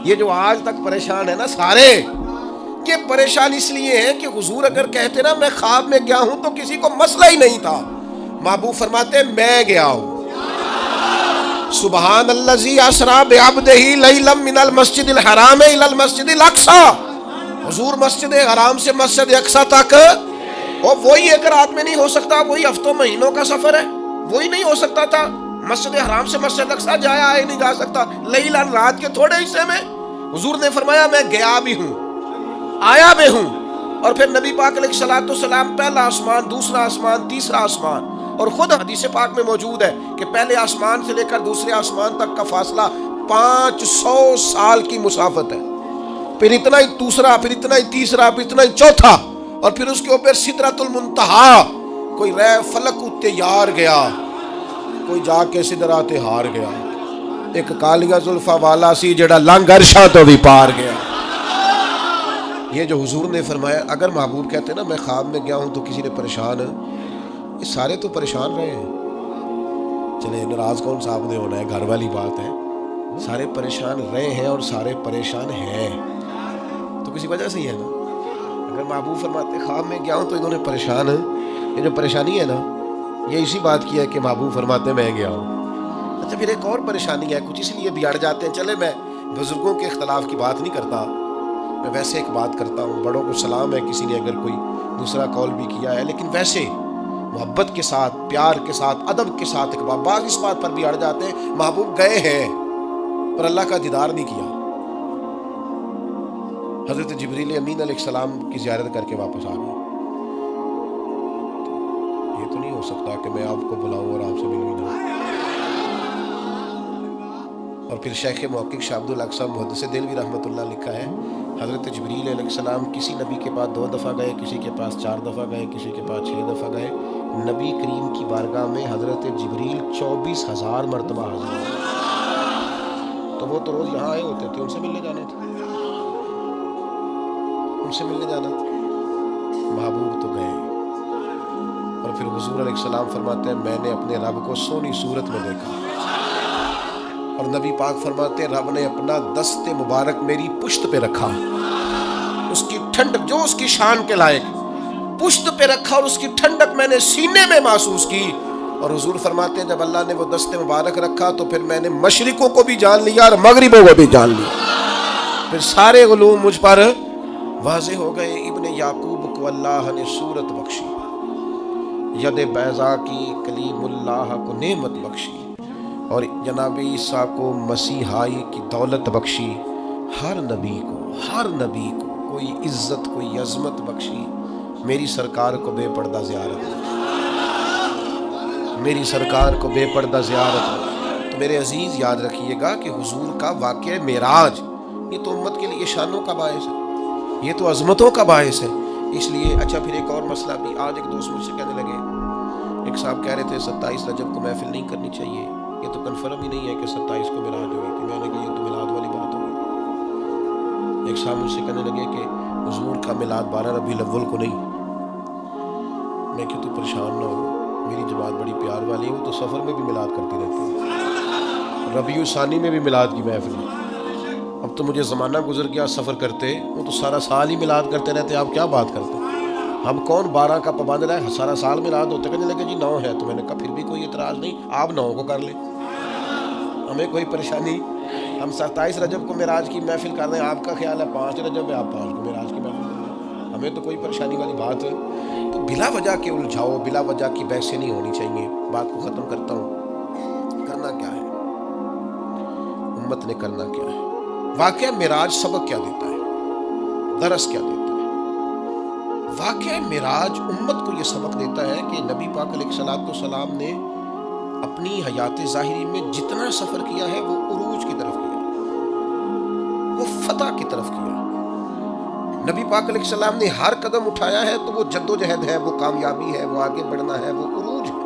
یہ جو آج تک پریشان ہے نا سارے، یہ پریشان اس لیے ہے کہ حضور اگر کہتے نا میں خواب میں گیا ہوں تو کسی کو مسئلہ ہی نہیں تھا. محبوب فرماتے میں گیا ہوں. سبحان الذی اسری بعبدہ لیلا من المسجد الحرام الی المسجد الاقصی. حضور مسجد حرام سے مسجد اقصی تک، اور وہی ایک رات میں نہیں ہو سکتا، وہی ہفتوں مہینوں کا سفر ہے، وہی نہیں ہو سکتا تھا. مسجد حرام سے مسجد اقصی جایا آئے نہیں جا سکتا، لیلا رات کے تھوڑے حصے میں. حضور نے فرمایا میں گیا بھی ہوں آیا بھی ہوں. اور پھر نبی پاک علیہ الصلوۃ والسلام پہلا آسمان، دوسرا آسمان، تیسرا آسمان، اور خود حدیث پاک میں موجود ہے کہ پہلے آسمان سے لے کر دوسرے آسمان تک کا فاصلہ 500 سال کی مسافت ہے. پھر اتنا ہی دوسرا، پھر اتنا ہی تیسرا، پھر اتنا ہی چوتھا، اور پھر اس کے اوپر سدرۃ المنتہا. کوئی رہ فلک اتے یار گیا، کوئی جا کے سدرات ہار گیا. ایک کالیاں زلفا والا سی جڑا لنگ عرشاں تو بھی پار گیا. یہ جو حضور نے فرمایا، اگر محبوب کہتے ہیں نا میں خواب میں گیا ہوں تو کسی نے پریشان، یہ سارے تو پریشان رہے ہیں. چلے ناراض کون صاحب نے ہونا ہے، گھر والی بات ہے. سارے پریشان رہے ہیں اور سارے پریشان ہیں تو کسی وجہ سے ہی ہے نا. اگر محبوب فرماتے خواب میں گیا ہوں تو انہوں نے پریشان، یہ جو پریشانی ہے نا یہ اسی بات کی ہے کہ محبوب فرماتے میں گیا ہوں. اچھا پھر ایک اور پریشانی ہے، کچھ اس لیے بھی اڑ جاتے ہیں. چلے میں بزرگوں کے اختلاف کی بات نہیں کرتا، میں ویسے ایک بات کرتا ہوں. بڑوں کو سلام ہے کسی نے اگر کوئی دوسرا قول بھی کیا ہے، لیکن ویسے محبت کے ساتھ، پیار کے ساتھ، ادب کے ساتھ ایک بعض اس بات پر بھی اڑ جاتے ہیں محبوب گئے ہیں اور اللہ کا دیدار نہیں کیا. حضرت جبریل امین علیہ السلام کی زیارت کر کے واپس آ گئے. یہ تو نہیں ہو سکتا کہ میں آپ کو بلاؤں اور آپ سے ملوں نہ. اور پھر شیخ محقق شاہ عبد الاقصی محدث دہلوی رحمۃ اللہ لکھا ہے حضرت جبریل علیہ السلام کسی نبی کے پاس 2 دفعہ گئے، کسی کے پاس 4 دفعہ گئے، کسی کے پاس 6 دفعہ گئے. نبی کریم کی بارگاہ میں حضرت جبریل 24,000 مرتبہ حاضر ہوئے. تو وہ تو روز یہاں آئے ہوتے تھے، ان سے ملنے جانا تھا، ان سے ملنے جانا تھا. محبوب تو گئے. اور پھر حضور علیہ السلام فرماتے ہیں میں نے اپنے رب کو سونی صورت میں دیکھا. اور نبی پاک فرماتے ہیں رب نے اپنا دست مبارک میری پشت پہ رکھا، اس کی ٹھنڈک جو اس کی شان کے لائق پشت پہ رکھا، اور اس کی ٹھنڈک میں نے سینے میں محسوس کی. اور حضور فرماتے ہیں جب اللہ نے وہ دست مبارک رکھا تو پھر میں نے مشرقوں کو بھی جان لیا اور مغربوں کو بھی جان لیا. پھر سارے علوم مجھ پر واضح ہو گئے. ابن یعقوب کو اللہ نے صورت بخشی، ید بیضا کی کلیم اللہ کو نعمت بخشی، اور جناب عیسیٰ کو مسیحائی کی دولت بخشی. ہر نبی کو کوئی عزت کوئی عظمت بخشی. میری سرکار کو بے پردہ زیارت، میری سرکار کو بے پردہ زیارت. تو میرے عزیز یاد رکھیے گا کہ حضور کا واقعہ معراج یہ تو امت کے لیے شانوں کا باعث ہے، یہ تو عظمتوں کا باعث ہے. اس لیے اچھا پھر ایک اور مسئلہ بھی. آج ایک دوست مجھ سے کہنے لگے، ایک صاحب کہہ رہے تھے 27 رجب کو محفل نہیں کرنی چاہیے، یہ تو کنفرم ہی نہیں ہے کہ 27 کو میراج ہوئی تھی. میں نے کہا یہ تو میلاد والی بات ہوگی. ایک صاحب مجھ سے کہنے لگے کہ حضور کا میلاد 12 ربیع الاول کو نہیں. میں کہ تو پریشان نہ ہو، میری جماعت بڑی پیار والی ہے، وہ تو سفر میں بھی میلاد کرتی رہتی ہے، ربیع ثانی میں بھی میلاد کی محفل ہے. اب تو مجھے زمانہ گزر گیا سفر کرتے، وہ تو سارا سال ہی میلاد کرتے رہتے. آپ کیا بات کرتے ہیں؟ ہم کون 12 کا پابند رہے، سارا سال میلاد ہوتے. کہنے لگے جی 9 ہے. تو میں نے کہا پھر بھی کوئی اعتراض نہیں، آپ 9 کو کر لیں، ہمیں کوئی پریشانی. ہم 27 رجب کو معراج کی محفل کر رہے ہیں، آپ کا خیال ہے 5 رجب ہے، آپ 5 کو معراج کی محفل کر رہے ہیں، ہمیں تو کوئی پریشانی والی بات ہے. تو بلا وجہ کے الجھاؤ، بلا وجہ کی بحثیں نہیں ہونی چاہیے. بات کو ختم کرتا ہوں. کرنا کیا ہے امت نے، کرنا کیا ہے؟ واقعہ معراج سبق کیا دیتا ہے، درس کیا دیتا ہے؟ واقعہ معراج امت کو یہ سبق دیتا ہے کہ نبی پاک علیہ الصلوۃ والسلام نے اپنی حیات ظاہری میں جتنا سفر کیا ہے وہ عروج کی طرف کیا، وہ فتح کی طرف کیا. نبی پاک علیہ السلام نے ہر قدم اٹھایا ہے تو وہ جد و جہد ہے، وہ کامیابی ہے، وہ آگے بڑھنا ہے، وہ عروج ہے.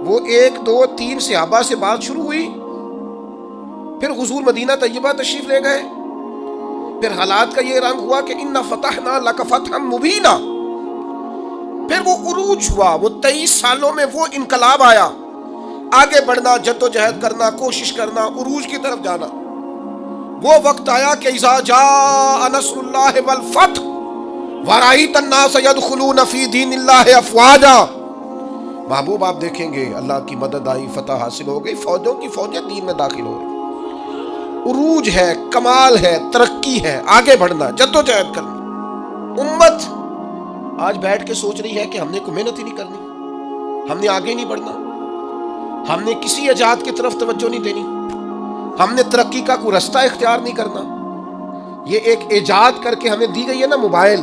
وہ 1 2 3 صحابہ سے بات شروع ہوئی، پھر حضور مدینہ طیبہ تشریف لے گئے، پھر حالات کا یہ رنگ ہوا کہ اِنَّا فَتَحْنَا لَكَ فَتْحًا مُبِينًا. پھر وہ عروج ہوا، وہ 23 سالوں میں وہ انقلاب آیا، آگے بڑھنا، جد و جہد کرنا، کوشش کرنا، عروج کی طرف جانا. وہ وقت آیا کہ اذا جاء نصر اللہ والفتح ورأیت الناس يدخلون فی دین اللہ افواجا. محبوب آپ دیکھیں گے اللہ کی مدد آئی، فتح حاصل ہو گئی، فوجوں کی فوجیں دین میں داخل ہو رہی. عروج ہے، کمال ہے، ترقی ہے، آگے بڑھنا، جدوجہد کرنا. امت آج بیٹھ کے سوچ رہی ہے کہ ہم نے کوئی محنت ہی نہیں کرنی، ہم نے آگے نہیں بڑھنا، ہم نے کسی ایجاد کی طرف توجہ نہیں دینی، ہم نے ترقی کا کوئی رستہ اختیار نہیں کرنا. یہ ایک ایجاد کر کے ہمیں دی گئی ہے نا موبائل،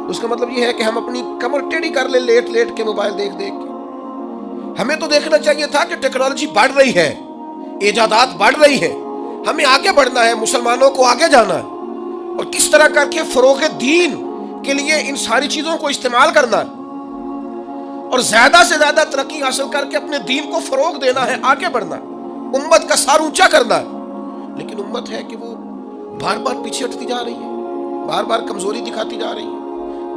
اس کا مطلب یہ ہے کہ ہم اپنی کمر ٹیڑھی کر لیں لیٹ لیٹ کے موبائل دیکھ دیکھ کے. ہمیں تو دیکھنا چاہیے تھا کہ ٹیکنالوجی بڑھ رہی ہے، ایجادات بڑھ رہی ہیں، ہمیں آگے بڑھنا ہے، مسلمانوں کو آگے جانا ہے، اور کس طرح کر کے فروغ دین کے لیے ان ساری چیزوں کو استعمال کرنا ہے، اور زیادہ سے زیادہ ترقی حاصل کر کے اپنے دین کو فروغ دینا ہے، آگے بڑھنا ہے، امت کا سر اونچا کرنا ہے. لیکن امت ہے کہ وہ بار بار پیچھے ہٹتی جا رہی ہے، بار بار کمزوری دکھاتی جا رہی ہے.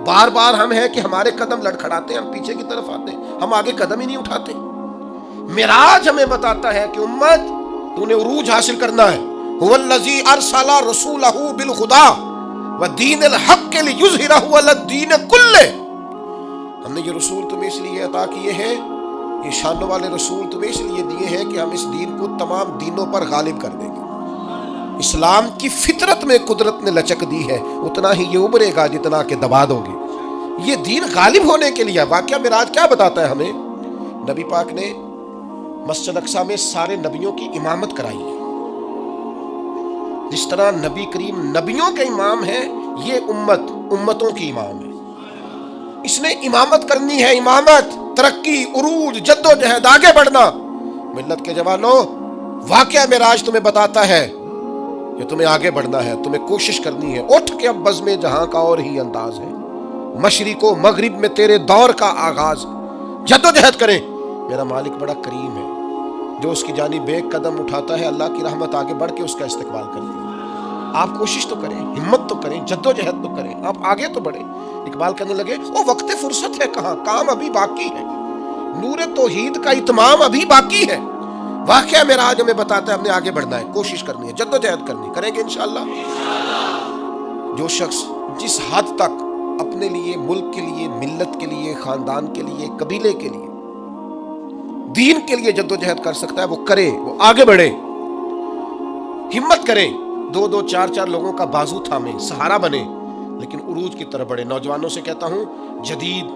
بار بار ہم ہیں کہ ہمارے قدم لڑکھڑاتے ہیں، ہم پیچھے کی طرف آتے ہیں، ہم آگے قدم ہی نہیں اٹھاتے. معراج ہمیں بتاتا ہے کہ امت تو نے عروج حاصل کرنا ہے. هو الذی ارسل رسولہ بالہدی ودین الحق لیظہرہ علی الدین کلہ. ہم نے یہ رسول تمہیں اس لیے عطا کیے ہیں، یہ شان والے رسول تمہیں اس لیے دیے ہیں کہ ہم اس دین کو تمام دینوں پر غالب کر دیں گے. اسلام کی فطرت میں قدرت نے لچک دی ہے، اتنا ہی یہ ابھرے گا جتنا کہ دبا دو گے. یہ دین غالب ہونے کے لیے. واقعہ معراج کیا بتاتا ہے ہمیں؟ نبی پاک نے مسجد اقصی میں سارے نبیوں کی امامت کرائی ہے. جس طرح نبی کریم نبیوں کے امام ہے، یہ امت امتوں کی امام ہے. اس نے امامت کرنی ہے، امامت، ترقی، عروج، جدوجہد، آگے بڑھنا. ملت کے جوانوں، واقعہ معراج تمہیں بتاتا ہے کہ تمہیں آگے بڑھنا ہے، تمہیں کوشش کرنی ہے. اٹھ کے اب بزم جہاں کا اور ہی انداز ہے، مشرق و مغرب میں تیرے دور کا آغاز. جدوجہد کریں. میرا مالک بڑا کریم ہے، جو اس کی جانب ایک قدم اٹھاتا ہے اللہ کی رحمت آگے بڑھ کے اس کا استقبال کرتی ہے. آپ کوشش تو کریں، ہمت تو کریں، جدوجہد تو کریں، آپ آگے تو بڑھیں. اقبال کہنے لگے وہ وقت فرصت ہے کہاں، کام ابھی باقی ہے، نور توحید کا اتمام ابھی باقی ہے. واقعہ معراج ہمیں بتاتا ہے ہم نے آگے بڑھنا ہے، کوشش کرنی ہے، جدوجہد کرنی. کریں گے انشاءاللہ. جو شخص جس حد تک اپنے لیے، ملک کے لیے، ملت کے لیے، خاندان کے لیے، قبیلے کے لیے، دین کے لیے جدوجہد کر سکتا ہے وہ کرے، وہ آگے بڑھے، ہمت کرے، 2-2 4-4 لوگوں کا بازو تھامے، سہارا بنے، لیکن عروج کی طرف بڑھے. نوجوانوں سے کہتا ہوں جدید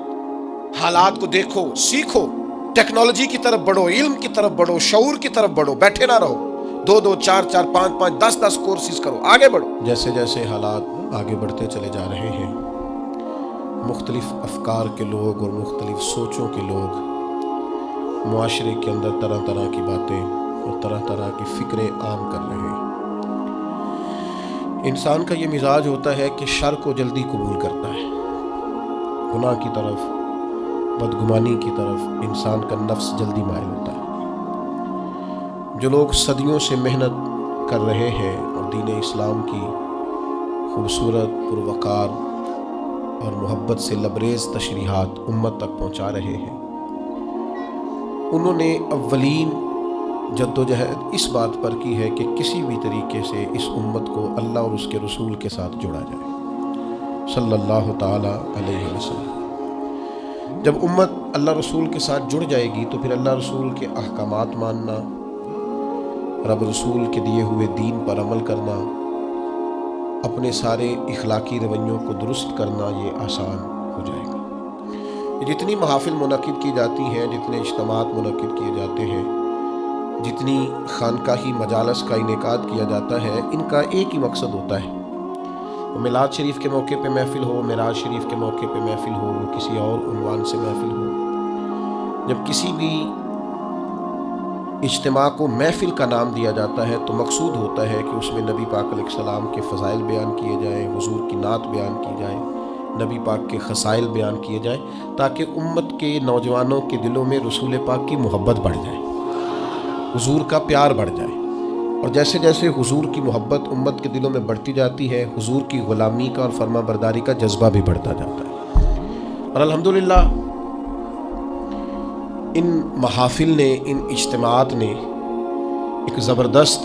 حالات کو دیکھو، سیکھو، ٹیکنالوجی کی طرف بڑھو، علم کی طرف بڑھو، شعور کی طرف بڑھو. بیٹھے نہ رہو، 2-2 4-4 5-5 10-10 کورسز کرو، آگے بڑھو. جیسے جیسے حالات آگے بڑھتے چلے جا رہے ہیں، مختلف افکار کے لوگ اور مختلف سوچوں کے لوگ معاشرے کے اندر طرح طرح کی باتیں اور طرح طرح کی فکریں عام کر رہے ہیں. انسان کا یہ مزاج ہوتا ہے کہ شر کو جلدی قبول کرتا ہے، گناہ کی طرف، بدگمانی کی طرف انسان کا نفس جلدی مائل ہوتا ہے. جو لوگ صدیوں سے محنت کر رہے ہیں اور دین اسلام کی خوبصورت، پروقار اور محبت سے لبریز تشریحات امت تک پہنچا رہے ہیں، انہوں نے اولین جدوجہد اس بات پر کی ہے کہ کسی بھی طریقے سے اس امت کو اللہ اور اس کے رسول کے ساتھ جوڑا جائے صلی اللہ تعالی علیہ وسلم. جب امت اللہ رسول کے ساتھ جڑ جائے گی تو پھر اللہ رسول کے احکامات ماننا، رب رسول کے دیے ہوئے دین پر عمل کرنا، اپنے سارے اخلاقی رویوں کو درست کرنا یہ آسان ہو جائے گا. جتنی محافل منعقد کی جاتی ہیں، جتنے اجتماعات منعقد کیے جاتے ہیں، جتنی خانقاہی مجالس کا انعقاد کیا جاتا ہے، ان کا ایک ہی مقصد ہوتا ہے. وہ میلاد شریف کے موقع پہ محفل ہو، معراج شریف کے موقع پہ محفل ہو، وہ کسی اور عنوان سے محفل ہو، جب کسی بھی اجتماع کو محفل کا نام دیا جاتا ہے تو مقصود ہوتا ہے کہ اس میں نبی پاک علیہ السلام کے فضائل بیان کیے جائیں، حضور کی نعت بیان کی جائے، نبی پاک کے خصائل بیان کیے جائیں، تاکہ امت کے نوجوانوں کے دلوں میں رسول پاک کی محبت بڑھ جائے، حضور کا پیار بڑھ جائے. اور جیسے جیسے حضور کی محبت امت کے دلوں میں بڑھتی جاتی ہے، حضور کی غلامی کا اور فرما برداری کا جذبہ بھی بڑھتا جاتا ہے. اور الحمدللہ ان محافل نے، ان اجتماعات نے ایک زبردست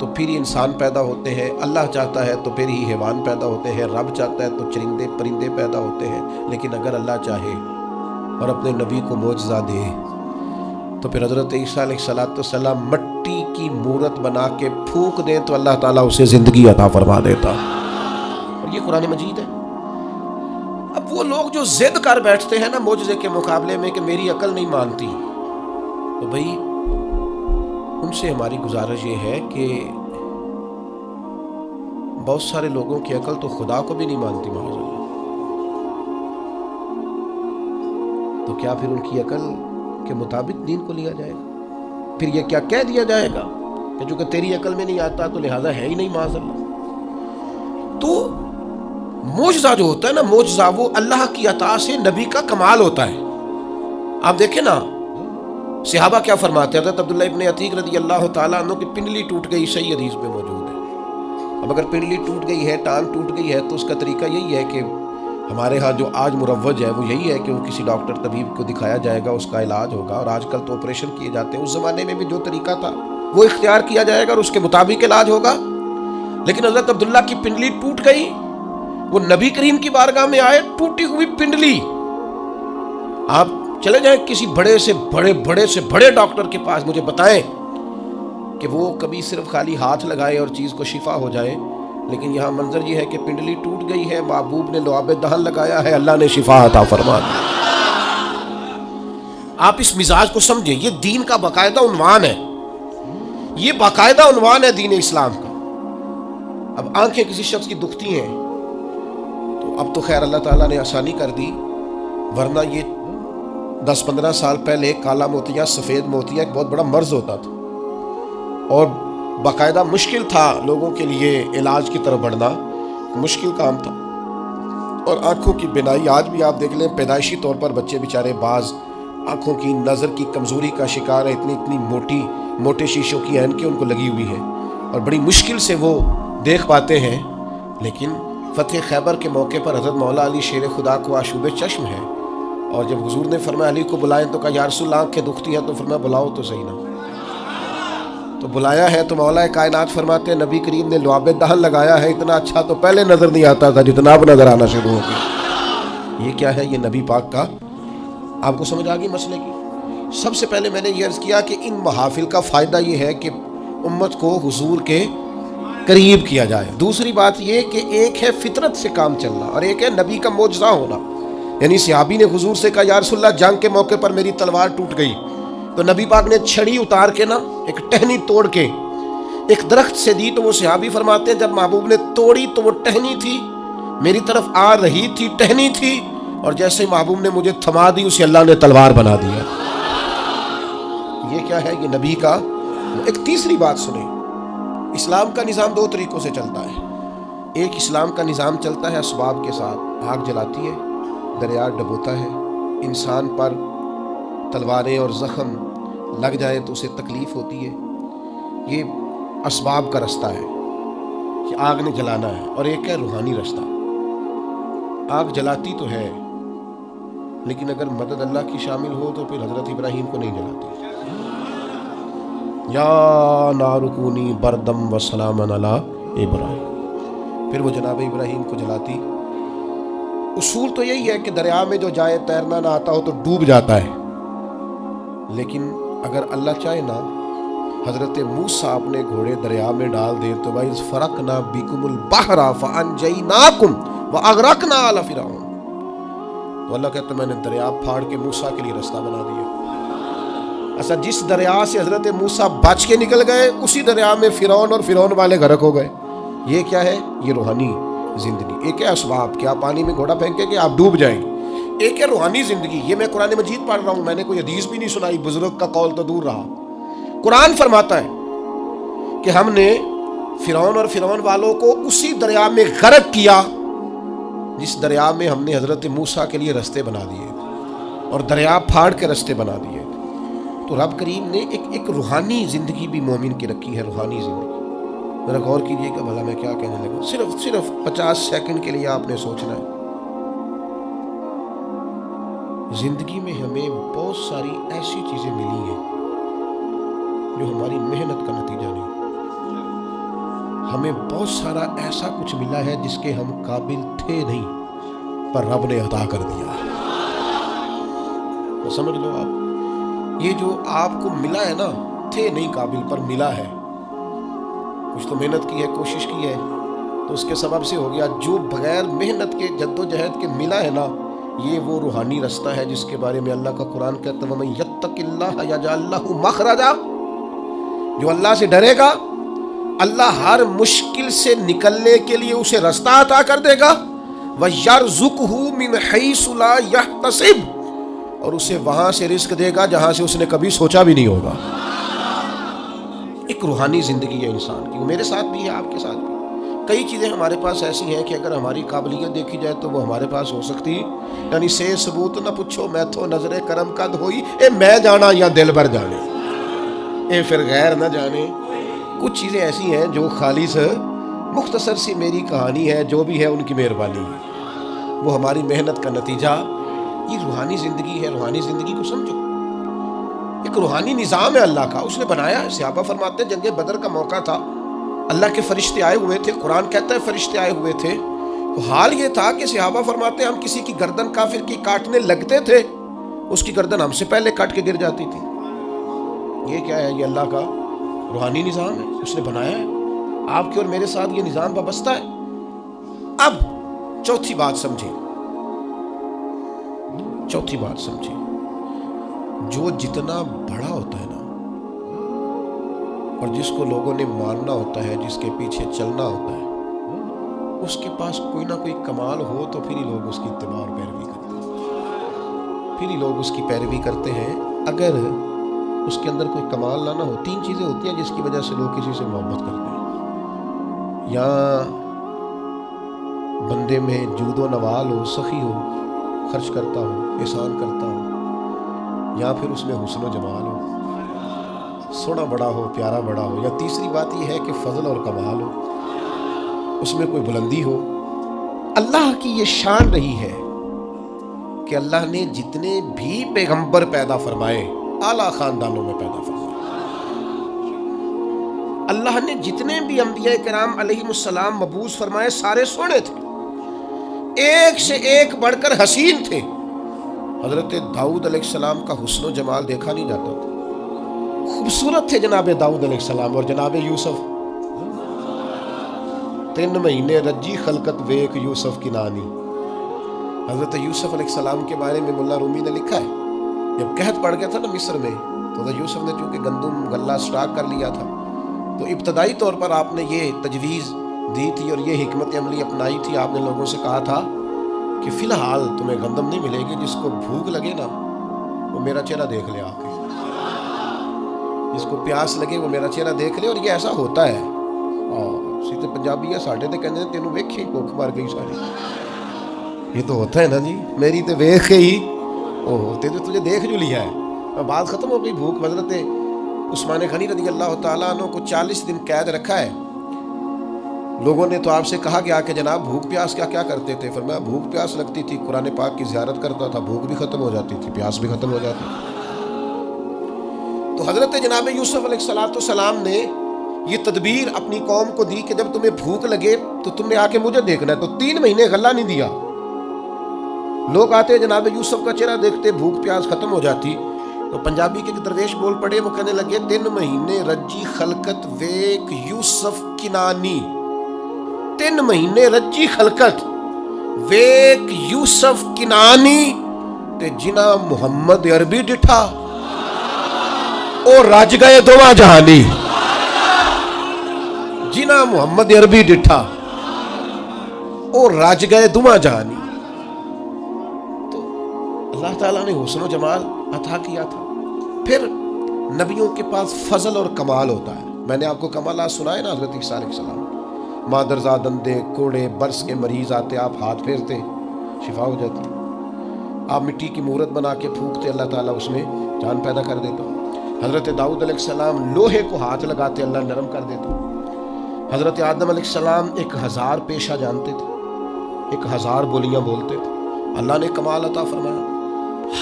تو پھر ہی انسان پیدا ہوتے ہیں، اللہ چاہتا ہے تو پھر ہی حیوان پیدا ہوتے ہیں، رب چاہتا ہے تو چرندے پرندے پیدا ہوتے ہیں۔ لیکن اگر اللہ چاہے اور اپنے نبی کو معجزہ دے تو پھر حضرت عیسیٰ علیہ السلام مٹی کی مورت بنا کے پھونک دیں تو اللہ تعالیٰ اسے زندگی عطا فرما دیتا، اور یہ قرآن مجید ہے۔ اب وہ لوگ جو ضد کر بیٹھتے ہیں نا معجزے کے مقابلے میں کہ میری عقل نہیں مانتی، تو بھائی ان سے ہماری گزارش یہ ہے کہ بہت سارے لوگوں کی عقل تو خدا کو بھی نہیں مانتی معاذ اللہ، تو کیا پھر ان کی عقل کے مطابق دین کو لیا جائے گا؟ پھر یہ کیا کہہ دیا جائے گا کہ چونکہ تیری عقل میں نہیں آتا تو لہذا ہے ہی نہیں معاذ اللہ۔ تو معجزہ جو ہوتا ہے نا، معجزہ وہ اللہ کی عطا سے نبی کا کمال ہوتا ہے۔ آپ دیکھیں نا صحابہ کیا فرماتے ہیں، حضرت عبداللہ ابن عتیق رضی اللہ تعالیٰ عنہ کی پنڈلی ٹوٹ گئی، صحیح حدیث میں موجود ہے۔ اب اگر پنڈلی ٹوٹ گئی ہے، ٹانگ ٹوٹ گئی ہے، تو اس کا طریقہ یہی ہے کہ ہمارے ہاں جو آج مروج ہے وہ یہی ہے کہ وہ کسی ڈاکٹر طبیب کو دکھایا جائے گا، اس کا علاج ہوگا، اور آج کل تو آپریشن کیے جاتے ہیں، اس زمانے میں بھی جو طریقہ تھا وہ اختیار کیا جائے گا اور اس کے مطابق علاج ہوگا۔ لیکن حضرت عبداللہ کی پنڈلی ٹوٹ گئی، وہ نبی کریم کی بارگاہ میں آئے، ٹوٹی ہوئی پنڈلی، آپ چلے جائیں کسی بڑے سے بڑے ڈاکٹر کے پاس، مجھے بتائیں کہ وہ کبھی صرف خالی ہاتھ لگائے اور چیز کو شفا ہو جائے، لیکن یہاں منظر یہ ہے کہ پنڈلی ٹوٹ گئی ہے، محبوب نے لعاب دہن لگایا ہے، اللہ نے شفا عطا فرما دی۔ آپ اس مزاج کو سمجھیں، یہ دین کا باقاعدہ عنوان ہے، یہ باقاعدہ عنوان ہے دین اسلام کا۔ اب آنکھیں کسی شخص کی دکھتی ہیں تو اب تو خیر اللہ تعالیٰ نے آسانی کر دی، ورنہ یہ 10-15 سال پہلے کالا موتیا سفید موتیا ایک بہت بڑا مرض ہوتا تھا، اور باقاعدہ مشکل تھا لوگوں کے لیے علاج کی طرف بڑھنا، مشکل کام تھا۔ اور آنکھوں کی بینائی آج بھی آپ دیکھ لیں، پیدائشی طور پر بچے بیچارے بعض آنکھوں کی نظر کی کمزوری کا شکار ہے، اتنی موٹے شیشوں کی اینکیں ان کو لگی ہوئی ہیں اور بڑی مشکل سے وہ دیکھ پاتے ہیں۔ لیکن فتح خیبر کے موقع پر حضرت مولا علی شیر خدا کو آشوب چشم ہے، اور جب حضور نے فرمایا علی کو بلائیں تو کہا یا رسول اللہ آنکھیں دکھتی ہیں، تو فرمایا بلاؤ تو صحیح نا، تو بلایا ہے تو مولا کائنات فرماتے ہیں نبی کریم نے لعاب دہن لگایا ہے، اتنا اچھا تو پہلے نظر نہیں آتا تھا جتنا اب نظر آنا شروع ہو گیا۔ یہ کیا ہے؟ یہ نبی پاک کا، آپ کو سمجھ آ گئی مسئلے کی؟ سب سے پہلے میں نے یہ عرض کیا کہ ان محافل کا فائدہ یہ ہے کہ امت کو حضور کے قریب کیا جائے۔ دوسری بات یہ کہ ایک ہے فطرت سے کام چلنا اور ایک ہے نبی کا معجزہ ہونا۔ یعنی صحابی نے حضور سے کہا یا رسول اللہ جنگ کے موقع پر میری تلوار ٹوٹ گئی، تو نبی پاک نے چھڑی اتار کے نا ایک ٹہنی توڑ کے ایک درخت سے دی، تو وہ صحابی فرماتے ہیں جب محبوب نے توڑی تو وہ ٹہنی تھی میری طرف آ رہی تھی، ٹہنی تھی، اور جیسے محبوب نے مجھے تھما دی اسے اللہ نے تلوار بنا دیا۔ یہ کیا ہے؟ یہ نبی کا۔ ایک تیسری بات سنیں، اسلام کا نظام 2 طریقوں سے چلتا ہے۔ ایک اسلام کا نظام چلتا ہے اسباب کے ساتھ، آگ جلاتی ہے، دریا ڈبوتا ہے، انسان پر تلواریں اور زخم لگ جائے تو اسے تکلیف ہوتی ہے، یہ اسباب کا رستہ ہے کہ آگ نے جلانا ہے۔ اور ایک ہے روحانی رستہ، آگ جلاتی تو ہے لیکن اگر مدد اللہ کی شامل ہو تو پھر حضرت ابراہیم کو نہیں جلاتی، یا نار کونی بردم و سلاما علی ابراہیم، پھر وہ جناب ابراہیم کو جلاتی۔ اصول تو یہی ہے کہ دریا میں جو جائے تیرنا نہ آتا ہو تو ڈوب جاتا ہے، لیکن اگر اللہ چاہے نا حضرت موسیٰ اپنے گھوڑے دریا میں ڈال دے تو بھائی فرقنا بکم البحر فانجیناکم واغرقنا آل فرعون، تو اللہ کہتا ہے میں نے دریا پھاڑ کے موسیٰ کے لیے رستہ بنا دیا۔ اچھا جس دریا سے حضرت موسیٰ بچ کے نکل گئے اسی دریا میں فرعون اور فرعون والے غرق ہو گئے۔ یہ کیا ہے؟ یہ روحانی زندگی۔ ایک ہے اسباب کہ آپ پانی میں گھوڑا پھینکیں کہ آپ ڈوب جائیں گے، ایک ہے روحانی زندگی۔ یہ میں قرآن مجید پڑھ رہا ہوں، میں نے کوئی حدیث بھی نہیں سنائی، بزرگ کا قول تو دور رہا، قرآن فرماتا ہے کہ ہم نے فرعون اور فرعون والوں کو اسی دریا میں غرق کیا جس دریا میں ہم نے حضرت موسیٰ کے لیے رستے بنا دیے اور دریا پھاڑ کے رستے بنا دیے۔ تو رب کریم نے ایک روحانی زندگی بھی مومن کی رکھی ہے، روحانی زندگی۔ ذرا غور کیجئے کہ بھلا میں کیا کہنے لگا، صرف 50 سیکنڈ کے لیے آپ نے سوچنا ہے۔ زندگی میں ہمیں بہت ساری ایسی چیزیں ملی ہیں جو ہماری محنت کا نتیجہ نہیں، ہمیں بہت سارا ایسا کچھ ملا ہے جس کے ہم قابل تھے نہیں، پر رب نے عطا کر دیا ہے۔ تو سمجھ لو آپ، یہ جو آپ کو ملا ہے نا، تھے نہیں قابل پر ملا ہے، کچھ تو محنت کی ہے، کوشش کی ہے، تو اس کے سبب سے ہو گیا۔ جو بغیر محنت کے، جد و جہد کے ملا ہے نا، یہ وہ روحانی رستہ ہے جس کے بارے میں اللہ کا قرآن کہتا ہے وَمَن يَتَّقِ اللَّهَ يَجْعَل لَّهُ مَخْرَجًا، جو اللہ سے ڈرے گا اللہ ہر مشکل سے نکلنے کے لیے اسے رستہ عطا کر دے گا، وَيَرْزُقْهُ مِنْ حَيْثُ لَا يَحْتَسِبُ، اور اسے وہاں سے رزق دے گا جہاں سے اس نے کبھی سوچا بھی نہیں ہوگا۔ ایک روحانی زندگی ہے انسان کی، وہ میرے ساتھ بھی ہے، آپ کے ساتھ بھی۔ کئی چیزیں ہمارے پاس ایسی ہیں کہ اگر ہماری قابلیت دیکھی جائے تو وہ ہمارے پاس ہو سکتی، یعنی سے ثبوت نہ پوچھو میں تو نظر کرم قد ہوئی، اے میں جانا یا دل بھر جانے، اے پھر غیر نہ جانے۔ کچھ چیزیں ایسی ہیں جو خالص مختصر سی میری کہانی ہے، جو بھی ہے ان کی مہربانی ہے، وہ ہماری محنت کا نتیجہ۔ یہ روحانی زندگی ہے، روحانی زندگی کو سمجھو، ایک روحانی نظام ہے اللہ کا، اس نے بنایا ہے۔ صحابہ فرماتے ہیں جنگ بدر کا موقع تھا، اللہ کے فرشتے آئے ہوئے تھے، قرآن کہتا ہے فرشتے آئے ہوئے تھے، تو حال یہ تھا کہ صحابہ فرماتے ہیں ہم کسی کی گردن کافر کی کاٹنے لگتے تھے، اس کی گردن ہم سے پہلے کٹ کے گر جاتی تھی۔ یہ کیا ہے؟ یہ اللہ کا روحانی نظام ہے، اس نے بنایا ہے، آپ کے اور میرے ساتھ یہ نظام وابستہ ہے۔ اب چوتھی بات سمجھیں، چوتھی بات سمجھیں، جو جتنا بڑا ہوتا ہے نا، اور جس کو لوگوں نے ماننا ہوتا ہے، جس کے پیچھے چلنا ہوتا ہے، اس کے پاس کوئی نہ کوئی کمال ہو تو پھر ہی لوگ اس کی اتباع اور پیروی کرتے ہیں، پھر ہی لوگ اس کی پیروی کرتے ہیں۔ اگر اس کے اندر کوئی کمال نہ ہو، تین چیزیں ہوتی ہیں جس کی وجہ سے لوگ کسی سے محبت کرتے ہیں، یا بندے میں جود و نوال ہو، سخی ہو، خرچ کرتا ہو، احسان کرتا ہو، یا پھر اس میں حسن و جمال ہو، سونا بڑا ہو، پیارا بڑا ہو، یا تیسری بات یہ ہے کہ فضل اور کمال ہو، اس میں کوئی بلندی ہو۔ اللہ کی یہ شان رہی ہے کہ اللہ نے جتنے بھی پیغمبر پیدا فرمائے اعلیٰ خاندانوں میں پیدا فرمائے، اللہ نے جتنے بھی انبیاء کرام علیہ السلام مبعوث فرمائے سارے سونے تھے، ایک سے ایک بڑھ کر حسین تھے۔ حضرت داؤد علیہ السلام کا حسن و جمال دیکھا نہیں جاتا تھا، خوبصورت تھے جناب داؤد علیہ السلام، اور جناب یوسف 3 مہینے رجی خلقت ویک یوسف کی نانی۔ حضرت یوسف علیہ السلام کے بارے میں مولا رومی نے لکھا ہے، جب قحط پڑ گیا تھا نا مصر میں، تو حضرت یوسف نے چونکہ گندم غلہ سٹاک کر لیا تھا، تو ابتدائی طور پر آپ نے یہ تجویز دی تھی اور یہ حکمت عملی اپنائی تھی۔ آپ نے لوگوں سے کہا تھا کہ فی الحال تمہیں گندم نہیں ملے گی، جس کو بھوک لگے نا وہ میرا چہرہ دیکھ لے، آ کے جس کو پیاس لگے وہ میرا چہرہ دیکھ لے۔ اور یہ ایسا ہوتا ہے، اور سیدھے پنجابی ہے ساڈے تے کہندے نے تینوں ویکھی بھوک مار گئی ساری، یہ تو ہوتا ہے نا جی، میری تے ویکھ کے ہی او ہوتے تو تجھے دیکھ جو لیا ہے، بات ختم ہو گئی۔ بھوک حضرت عثمان غنی رضی اللہ تعالیٰ عنہ کو 40 دن قید رکھا ہے، لوگوں نے تو آپ سے کہا کہ آ کے جناب بھوک پیاس کیا کرتے تھے؟ فرمایا بھوک پیاس لگتی تھی، قرآن پاک کی زیارت کرتا تھا، بھوک بھی ختم ہو جاتی تھی، پیاس بھی ختم ہو جاتی تھی۔ تو حضرت جناب یوسف علیہ السلام نے یہ تدبیر اپنی قوم کو دی کہ جب تمہیں بھوک لگے تو تم نے آ کے مجھے دیکھنا ہے، تو 3 مہینے غلہ نہیں دیا۔ لوگ آتے جناب یوسف کا چہرہ دیکھتے، بھوک پیاس ختم ہو جاتی، تو پنجابی کے درویش بول پڑے، وہ کہنے لگے 3 مہینے رجی خلقت ویک یوسف کنانی، 3 مہینے رجی خلقت ویک یوسف کنانی تے جنا محمد عربی ڈٹھا او رج گئے دوواں جہانی، جنا محمد عربی ڈٹھا او رج گئے دوواں جہانی۔ تو اللہ تعالیٰ نے حسن و جمال عطا کیا تھا۔ پھر نبیوں کے پاس فضل اور کمال ہوتا ہے۔ میں نے آپ کو کمالات سنائے نا، حضرت عیسیٰ علیہ السلام، مادرزاد اندھے کوڑے برس کے مریض آتے، آپ ہاتھ پھیرتے شفا ہو جاتی، آپ مٹی کی مورت بنا کے پھونکتے، اللہ تعالیٰ اس میں جان پیدا کر دیتا۔ حضرت داؤد علیہ السلام لوہے کو ہاتھ لگاتے اللہ نرم کر دیتا۔ حضرت آدم علیہ السلام 1000 پیشہ جانتے تھے، 1000 بولیاں بولتے تھے، اللہ نے کمال عطا فرمایا۔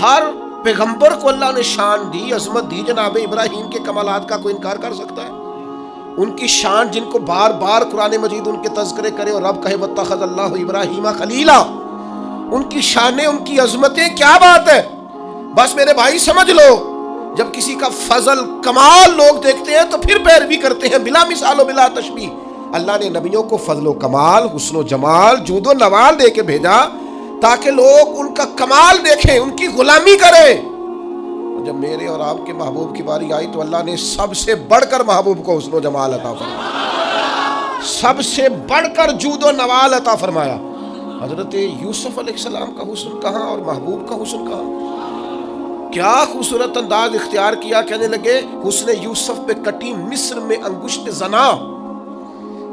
ہر پیغمبر کو اللہ نے شان دی، عظمت دی۔ جناب ابراہیم کے کمالات کا کوئی انکار کر سکتا ہے؟ ان کی شان جن کو بار بار قرآن مجید ان کے تذکرے کرے اور رب کہے واتخذ اللہ ابراہیم خلیلا، ان کی شانیں، ان کی عظمتیں، کیا بات ہے. بس میرے بھائی سمجھ لو، جب کسی کا فضل کمال لوگ دیکھتے ہیں تو پھر پیروی کرتے ہیں بلا مثال و بلا تشبیہ. اللہ نے نبیوں کو فضل و کمال، حسن و جمال، جود و نوال دے کے بھیجا تاکہ لوگ ان کا کمال دیکھیں، ان کی غلامی کریں. جب میرے اور آپ کے محبوب کی باری آئی تو اللہ نے سب سے بڑھ کر محبوب کو حسن و جمال عطا فرمایا، سب سے بڑھ کر جود و نوال عطا فرمایا. حضرت یوسف علیہ السلام کا حسن کہاں اور محبوب کا حسن کہاں؟ کیا خوبصورت انداز اختیار کیا. کہنے لگے حسن یوسف پہ کٹی مصر میں انگشت زنا.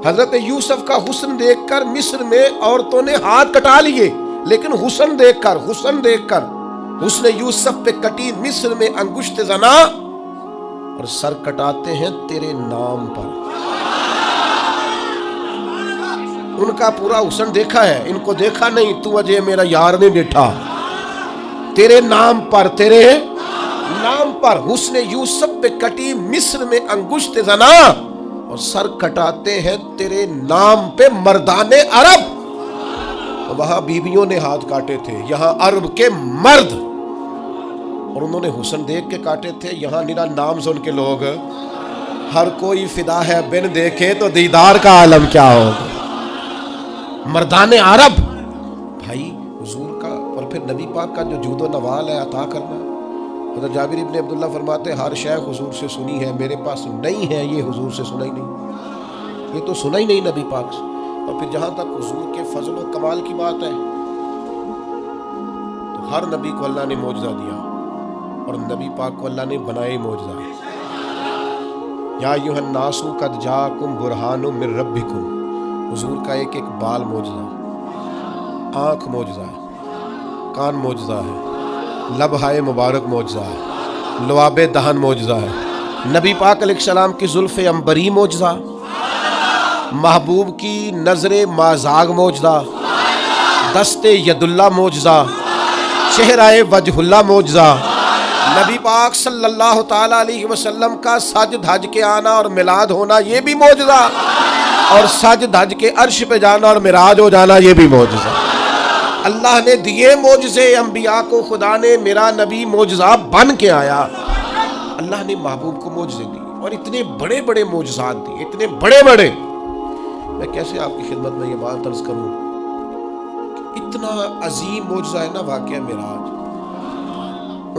حضرت یوسف کا حسن دیکھ کر مصر میں عورتوں نے ہاتھ کٹا لیے، لیکن حسن دیکھ کر حسن یوسف پہ کٹی مصر میں انگشت زنا، اور سر کٹاتے ہیں تیرے نام پر. ان کا پورا حسن دیکھا ہے، ان کو دیکھا نہیں. تو اجے میرا یار نہیں ڈیٹھا، تیرے نام پر حسن یوسف پہ کٹی مصر میں انگشت زنا، اور سر کٹاتے ہیں تیرے نام پہ مردان عرب. وہاں بیویوں نے ہاتھ کاٹے تھے، یہاں عرب کے مرد، اور انہوں نے حسن دیکھ کے کاٹے تھے. یہاں نرا نام سن کے لوگ ہر کوئی فدا ہے بن دیکھے تو دیدار کا عالم کیا ہوگا. مردان عرب بھائی حضور کا، اور پھر نبی پاک کا جو جود و نوال ہے عطا کرنا. حضرت جابر ابن عبداللہ فرماتے ہر شے حضور سے سنی ہے، میرے پاس نہیں ہے یہ حضور سے سنا ہی نہیں، یہ تو سنا ہی نہیں نبی پاک سے. اور پھر جہاں تک حضور کے فضل و کمال کی بات ہے تو ہر نبی کو اللہ نے معجزہ دیا، اور نبی پاک کو اللہ نے بنائے معجزہ. یا ایھا الناس قد جاءکم برہان من ربکم. حضور کا ایک ایک بال معجزہ ہے، آنکھ معجزہ ہے، کان معجزہ ہے، لبہائے مبارک معجزہ ہے، لعاب دہن معجزہ ہے، نبی پاک علیہ السلام کی زلف عنبری معجزہ، محبوب کی نظر مازاغ معجزہ، دست ید اللہ معجزہ، چہرہ وجہ اللہ معجزہ، نبی پاک صلی اللہ تعالی علیہ وسلم کا سج دھج کے آنا اور میلاد ہونا یہ بھی معجزہ، اور سج دھج کے عرش پہ جانا اور معراج ہو جانا یہ بھی معجزہ. اللہ نے دیے معجزے انبیاء کو، خدا نے میرا نبی معجزہ بن کے آیا. اللہ نے محبوب کو معجزے دی اور اتنے بڑے بڑے معجزات دی، اتنے بڑے بڑے. میں کیسے آپ کی خدمت میں یہ بات عرض کروں کہ اتنا عظیم معجزہ ہے نا واقعہ معراج.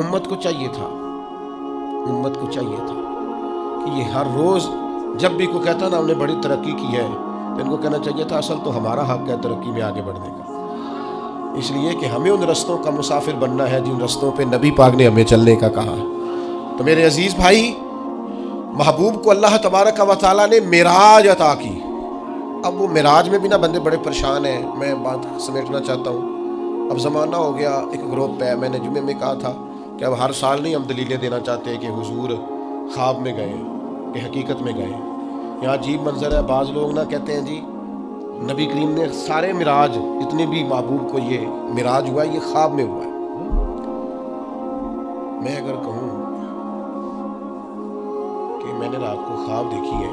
امت کو چاہیے تھا کہ یہ ہر روز جب بھی کوئی کہتا نا انہیں بڑی ترقی کی ہے تو ان کو کہنا چاہیے تھا اصل تو ہمارا حق ہے ترقی میں آگے بڑھنے کا، اس لیے کہ ہمیں ان رستوں کا مسافر بننا ہے جن رستوں پہ نبی پاک نے ہمیں چلنے کا کہا. تو میرے عزیز بھائی، محبوب کو اللہ تبارک و تعالیٰ نے معراج عطا کی. اب وہ معراج میں بھی نا بندے بڑے پریشان ہیں. میں بات سمیٹنا چاہتا ہوں. اب زمانہ ہو گیا ایک گروپ پہ، میں نے جمعے میں کہا تھا کہ اب ہر سال نہیں ہم دلیلیں دینا چاہتے کہ حضور خواب میں گئے کہ حقیقت میں گئے. یہاں عجیب منظر ہے، بعض لوگ نا کہتے ہیں جی نبی کریم نے سارے معراج جتنے بھی محبوب کو یہ معراج ہوا ہے یہ خواب میں ہوا ہے. میں اگر کہوں کہ میں نے رات کو خواب دیکھی ہے،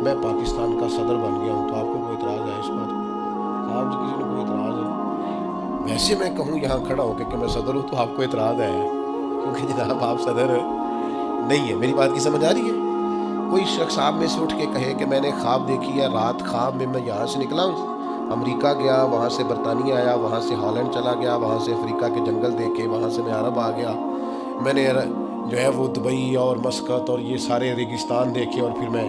میں پاکستان کا صدر بن گیا ہوں، تو آپ کو کوئی اعتراض ہے اس بات پہ؟ خواب سے کسی نے کوئی اعتراض ہے؟ ویسے میں کہوں یہاں کھڑا ہو کے کہ میں صدر ہوں تو آپ کو اعتراض ہے، کیونکہ جناب آپ صدر نہیں ہے. میری بات کی سمجھ آ رہی ہے؟ کوئی شخص آپ میں سے اٹھ کے کہے کہ میں نے خواب دیکھی ہے، رات خواب میں یہاں سے نکلا ہوں، امریکہ گیا، وہاں سے برطانیہ آیا، وہاں سے ہالینڈ چلا گیا، وہاں سے افریقہ کے جنگل دیکھے، وہاں سے میں عرب آ گیا، میں نے جو ہے وہ دبئی اور مسقط اور یہ سارے ریگستان دیکھے، اور پھر میں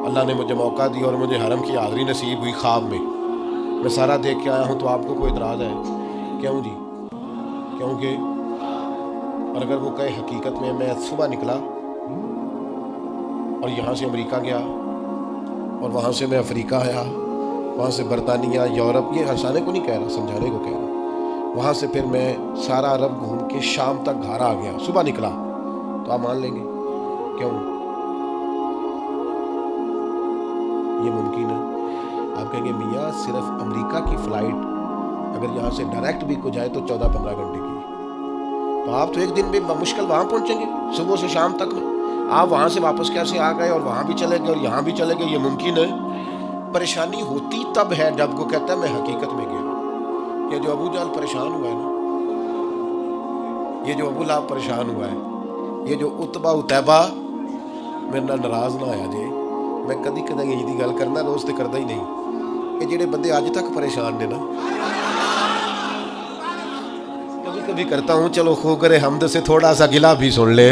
اللہ نے مجھے موقع دیا اور مجھے حرم کی حاضری نصیب ہوئی خواب میں سارا دیکھ کے آیا ہوں. تو آپ کو کوئی اعتراض ہے؟ کیوں جی؟ کیونکہ اور اگر وہ کہے حقیقت میں صبح نکلا اور یہاں سے امریکہ گیا اور وہاں سے میں افریقہ آیا، وہاں سے برطانیہ، یورپ، یہ ہنسانے کو نہیں کہہ رہا، سمجھانے کو کہہ رہا، وہاں سے پھر میں سارا عرب گھوم کے شام تک گھر آ گیا، صبح نکلا، تو آپ مان لیں گے؟ کیوں؟ یہ ممکن ہے؟ آپ کہیں گے میاں صرف امریکہ کی فلائٹ اگر یہاں سے ڈائریکٹ بھی کو جائے تو 14-15 گھنٹے کی، تو آپ تو ایک دن میں بمشکل وہاں پہنچیں گے صبح سے شام تک میں. آپ وہاں سے واپس کیسے آ گئے اور وہاں بھی چلے گئے اور یہاں بھی چلے گئے؟ یہ ممکن ہے؟ پریشانی ہوتی تب ہے جب کو کہتا ہے میں حقیقت میں گیا. یہ جو ابو جہل پریشان ہوا ہے نا، یہ جو ابو لہب پریشان ہوا ہے، یہ جو اتبا اتیبا میرے نال ناراض نہ ہویا جی، میں کدی کدی یہ گل کرنا، روز تو کرتا ہی نہیں. یہ جڑے بندے اج تک پریشان نے نا، کبھی کبھی کرتا ہوں چلو خو کرے حمد سے تھوڑا سا گلا بھی سن لے.